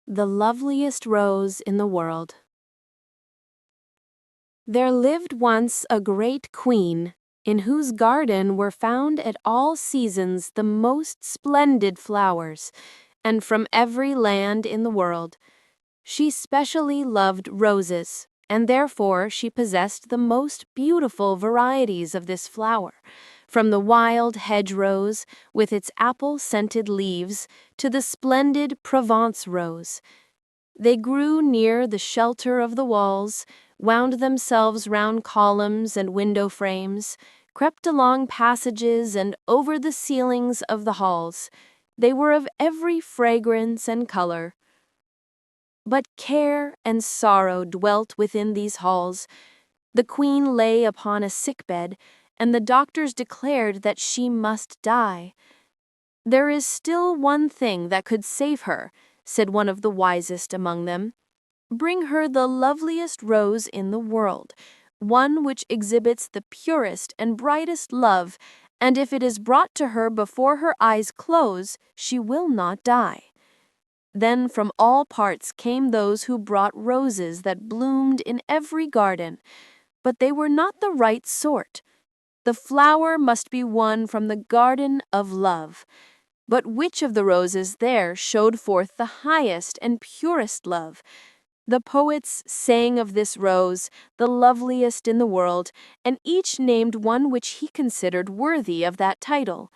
The loveliest rose in the world. There lived once a great queen, in whose garden were found at all seasons the most splendid flowers, and from every land in the world. She specially loved roses, and therefore she possessed the most beautiful varieties of this flower, from the wild hedge-rose with its apple-scented leaves to the splendid Provence rose. They grew near the shelter of the walls, wound themselves round columns and window frames, crept along passages and over the ceilings of the halls. They were of every fragrance and color. But care and sorrow dwelt within these halls. The queen lay upon a sick-bed, and the doctors declared that she must die. "There is still one thing that could save her," said one of the wisest among them. "Bring her the loveliest rose in the world, one which exhibits the purest and brightest love, and if it is brought to her before her eyes close, she will not die." Then from all parts came those who brought roses that bloomed in every garden, but they were not the right sort. The flower must be one from the garden of love. But which of the roses there showed forth the highest and purest love? The poets sang of this rose, the loveliest in the world, and each named one which he considered worthy of that title.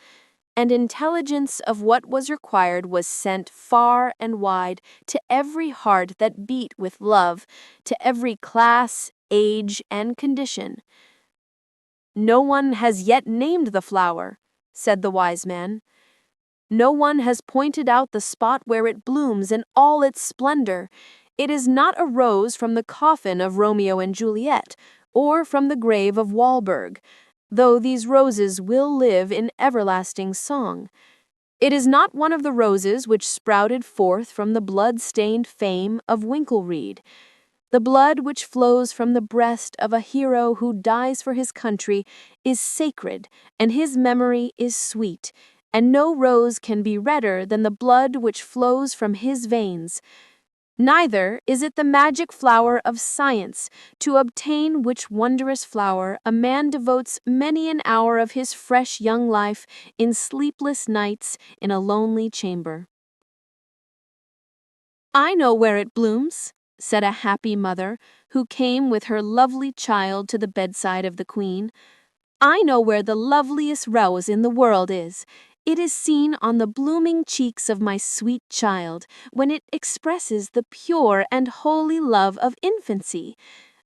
And intelligence of what was required was sent far and wide to every heart that beat with love, to every class, age, and condition. "No one has yet named the flower," said the wise man. "No one has pointed out the spot where it blooms in all its splendor. It is not a rose from the coffin of Romeo and Juliet, or from the grave of Walberg, though these roses will live in everlasting song. It is not one of the roses which sprouted forth from the blood-stained fame of Winkelried. The blood which flows from the breast of a hero who dies for his country is sacred, and his memory is sweet, and no rose can be redder than the blood which flows from his veins. Neither is it the magic flower of science, to obtain which wondrous flower a man devotes many an hour of his fresh young life in sleepless nights in a lonely chamber." "I know where it blooms," said a happy mother, who came with her lovely child to the bedside of the queen. "I know where the loveliest rose in the world is. It is seen on the blooming cheeks of my sweet child, when it expresses the pure and holy love of infancy.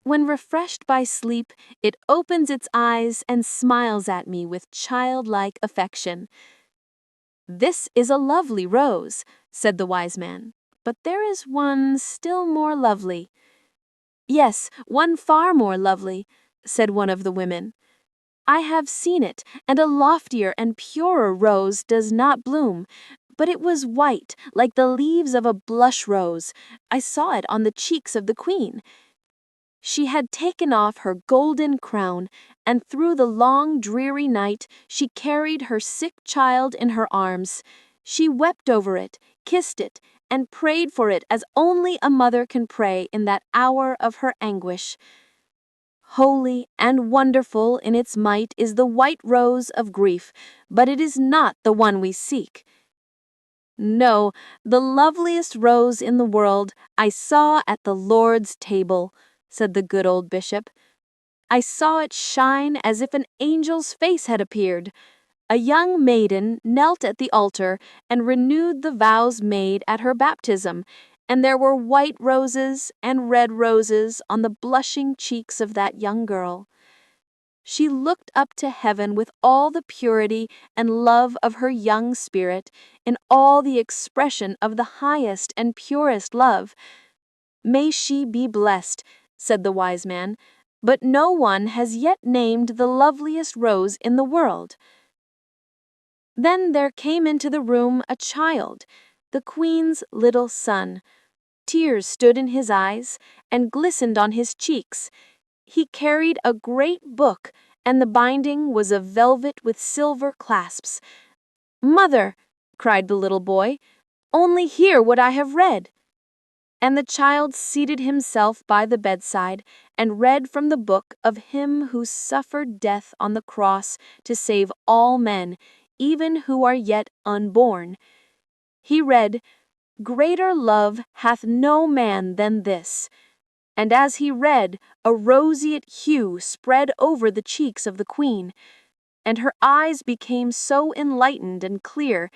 When refreshed by sleep, it opens its eyes and smiles at me with childlike affection." "This is a lovely rose," said the wise man, "but there is one still more lovely." "Yes, one far more lovely," said one of the women. "I have seen it, and a loftier and purer rose does not bloom, but it was white, like the leaves of a blush rose. I saw it on the cheeks of the queen. She had taken off her golden crown, and through the long, dreary night she carried her sick child in her arms. She wept over it, kissed it, and prayed for it as only a mother can pray in that hour of her anguish. Holy and wonderful in its might is the white rose of grief, but it is not the one we seek. No, the loveliest rose in the world I saw at the Lord's table," said the good old bishop. "I saw it shine as if an angel's face had appeared. A young maiden knelt at the altar and renewed the vows made at her baptism, and there were white roses and red roses on the blushing cheeks of that young girl. She looked up to heaven with all the purity and love of her young spirit, in all the expression of the highest and purest love. May she be blessed," said the wise man, "but no one has yet named the loveliest rose in the world." Then there came into the room a child, the queen's little son. Tears stood in his eyes and glistened on his cheeks. He carried a great book, and the binding was of velvet with silver clasps. "Mother," cried the little boy, "only hear what I have read." And the child seated himself by the bedside and read from the book of him who suffered death on the cross to save all men, even who are yet unborn. He read, "Greater love hath no man than this." And as he read, a roseate hue spread over the cheeks of the queen, and her eyes became so enlightened and clear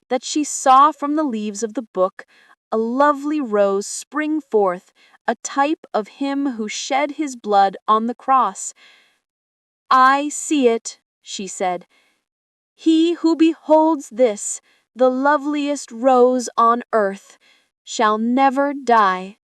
that she saw from the leaves of the book a lovely rose spring forth, a type of him who shed his blood on the cross. "I see it," she said. "He who beholds this, the loveliest rose on earth, shall never die."